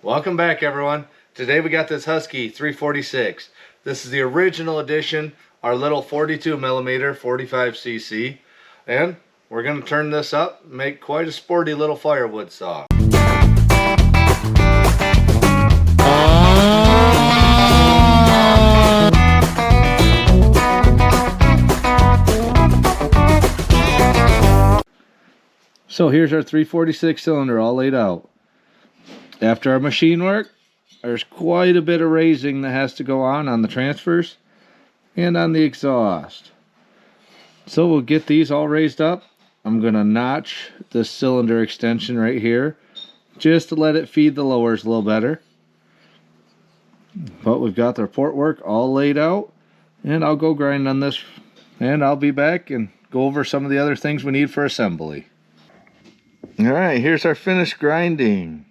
Welcome back, everyone. Today we got this Husky 346. This is the original edition, our little 42 millimeter 45cc, and we're going to turn this up and make quite a sporty little firewood saw. So here's our 346 cylinder all laid out. After our machine work, there's quite a bit of raising that has to go on the transfers and on the exhaust. So we'll get these all raised up. I'm going to notch the cylinder extension right here just to let it feed the lowers a little better. But we've got the port work all laid out, and I'll go grind on this, and I'll be back and go over some of the other things we need for assembly. Alright, here's our finished grinding.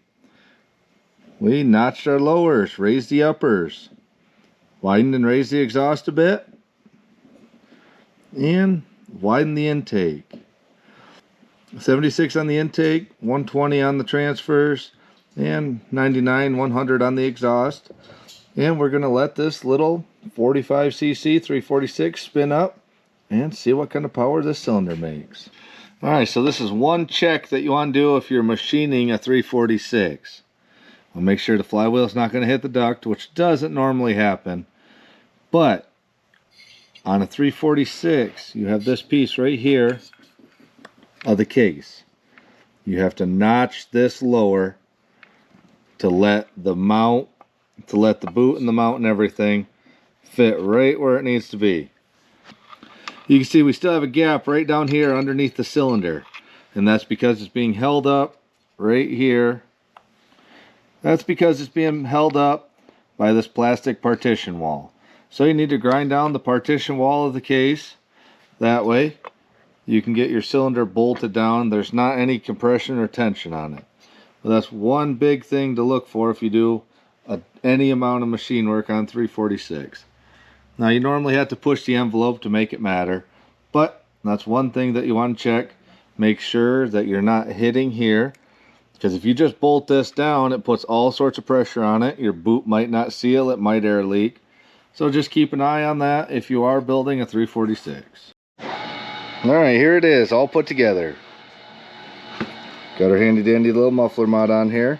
We notched our lowers, raised the uppers, widened and raised the exhaust a bit, and widened the intake. 76 on the intake, 120 on the transfers, and 99, 100 on the exhaust. And we're going to let this little 45cc 346 spin up and see what kind of power this cylinder makes. Alright, so this is one check that you want to do if you're machining a 346. We'll make sure the flywheel is not going to hit the duct, which doesn't normally happen. But on a 346, you have this piece right here of the case. You have to notch this lower to let the mount, to let the boot and the mount and everything fit right where it needs to be. You can see we still have a gap right down here underneath the cylinder, and that's because it's being held up right here. That's because it's being held up by this plastic partition wall. So you need to grind down the partition wall of the case. That way you can get your cylinder bolted down. There's not any compression or tension on it. But that's one big thing to look for if you do any amount of machine work on 346. Now you normally have to push the envelope to make it matter, but that's one thing that you want to check. Make sure that you're not hitting here, because if you just bolt this down, it puts all sorts of pressure on it. Your boot might not seal, it might air leak. So just keep an eye on that if you are building a 346. Alright, here it is, all put together. Got our handy dandy little muffler mod on here.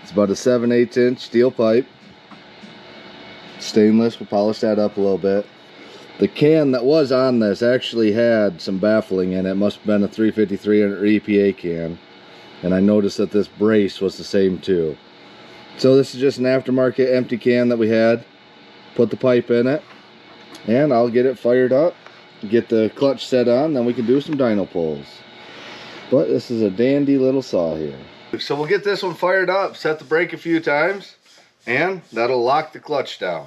It's about a 7/8 inch steel pipe. Stainless, we'll polish that up a little bit. The can that was on this actually had some baffling in it. It must have been a 353 or EPA can. And I noticed that this brace was the same too. So this is just an aftermarket empty can that we had. Put the pipe in it, and I'll get it fired up, get the clutch set on, then we can do some dyno pulls. But this is a dandy little saw here. So we'll get this one fired up, set the brake a few times, and that'll lock the clutch down.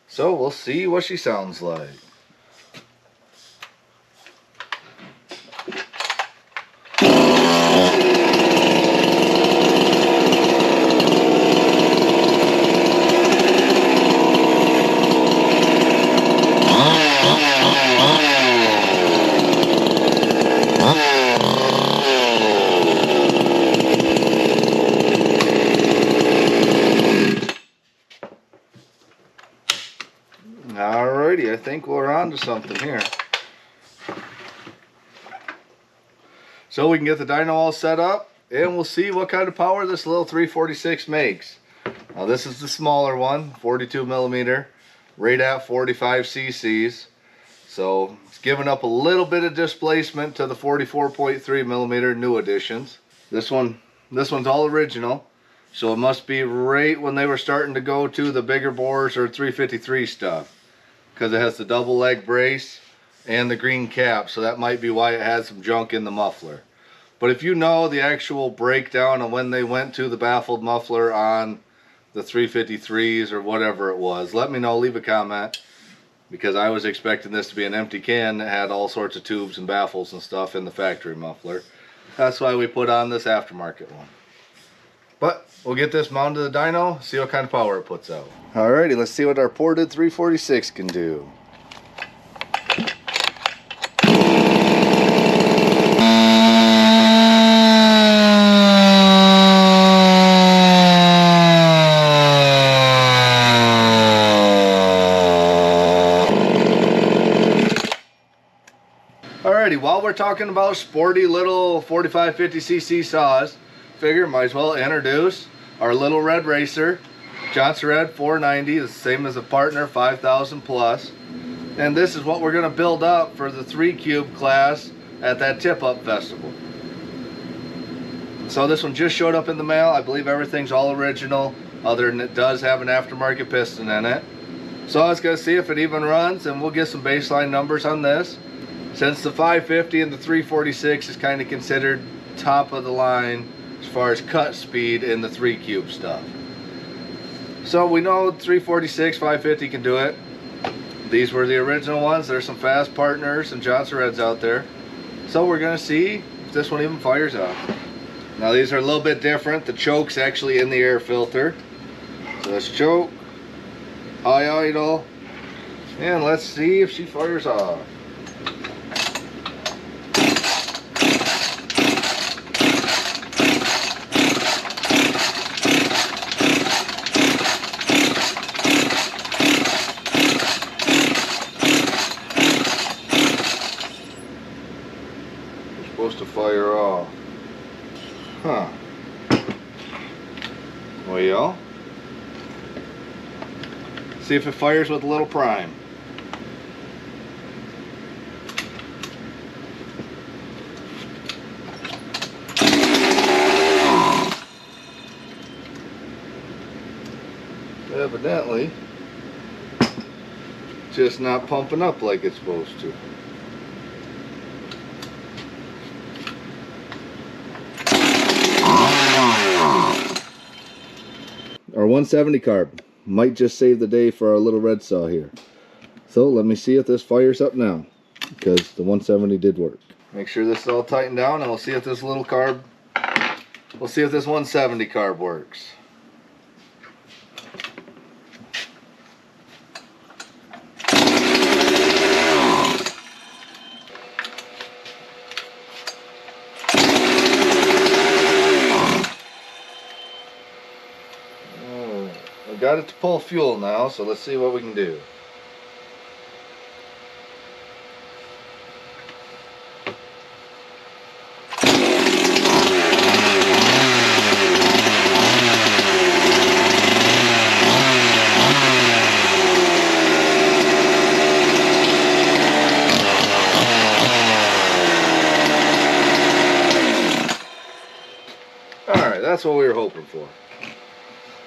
So we'll see what she sounds like. Alrighty, I think we're on to something here. So we can get the dyno all set up, and we'll see what kind of power this little 346 makes. Now this is the smaller one, 42 millimeter, right at 45 cc's. So it's giving up a little bit of displacement to the 44.3 millimeter new editions. This one's all original. So it must be right when they were starting to go to the bigger bores or 353 stuff, because it has the double leg brace and the green cap, so that might be why it has some junk in the muffler. But if you know the actual breakdown of when they went to the baffled muffler on the 353s or whatever it was, let me know, leave a comment, because I was expecting this to be an empty can that had all sorts of tubes and baffles and stuff in the factory muffler. That's why we put on this aftermarket one. But we'll get this mounted to the dyno, see what kind of power it puts out. Alrighty, let's see what our ported 346 can do. while we're talking about sporty little 45-50cc saws, figure might as well introduce our little red racer, Johnson Red 490, the same as a partner, 5,000 plus. And this is what we're going to build up for the 3 cube class at that tip-up festival. So this one just showed up in the mail. I believe everything's all original, other than it does have an aftermarket piston in it. So I was going to see if it even runs, and we'll get some baseline numbers on this. Since the 550 and the 346 is kind of considered top of the line as far as cut speed in the 3 cube stuff. So we know 346, 550 can do it. These were the original ones. There's some fast partners and Johnson Reds out there. So we're going to see if this one even fires up. Now these are a little bit different. The choke's actually in the air filter. So let's choke, high idle, and let's see if she fires off. You're supposed to fire off. Huh. Well, see if it fires with a little prime. Evidently, just not pumping up like it's supposed to. Our 170 carb might just save the day for our little red saw here. So let me see if this fires up now, because the 170 did work. Make sure this is all tightened down, and we'll see if this little carb, we'll see if this 170 carb works. Got it to pull fuel now, so let's see what we can do. Alright, that's what we were hoping for.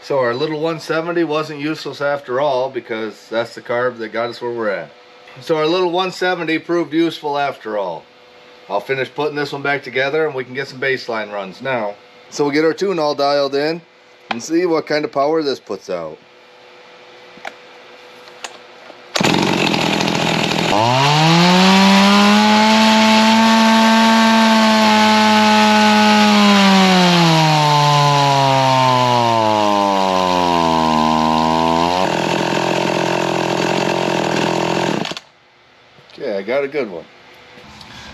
So our little 170 wasn't useless after all, because that's the carb that got us where we're at. So our little 170 proved useful after all. I'll finish putting this one back together and we can get some baseline runs now. So we'll get our tune all dialed in and see what kind of power this puts out. Okay, I got a good one.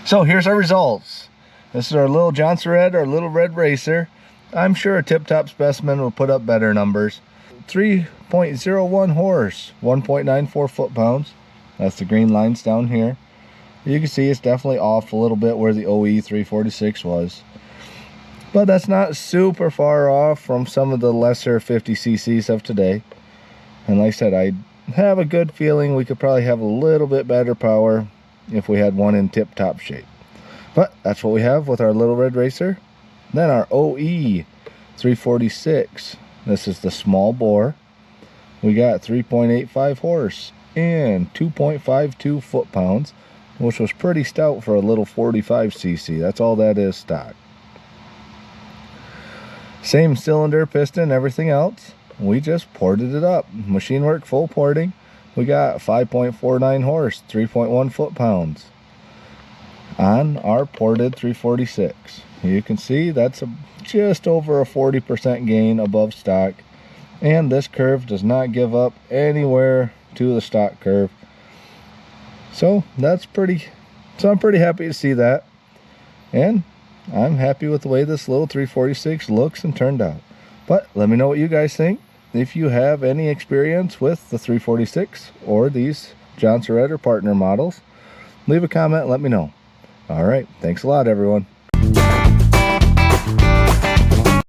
So here's our results. This is our little Johnson Red, our little red racer. I'm sure a tip-top specimen will put up better numbers. 3.01 horse, 1.94 foot-pounds. That's the green lines down here. You can see it's definitely off a little bit where the OE 346 was. But that's not super far off from some of the lesser 50cc's of today. And like I said, I have a good feeling we could probably have a little bit better power if we had one in tip-top shape. But that's what we have with our little red racer. Then our OE 346. This is the small bore. We got 3.85 horse and 2.52 foot-pounds, which was pretty stout for a little 45cc. That's all that is stock. Same cylinder, piston, everything else. We just ported it up. Machine work, full porting. We got 5.49 horse, 3.1 foot-pounds on our ported 346. You can see that's just over a 40% gain above stock, and this curve does not give up anywhere to the stock curve. So that's pretty, so I'm pretty happy to see that, and I'm happy with the way this little 346 looks and turned out. But let me know what you guys think. If you have any experience with the 346 or these Johnson Red or partner models, leave a comment and let me know. All right. Thanks a lot, everyone.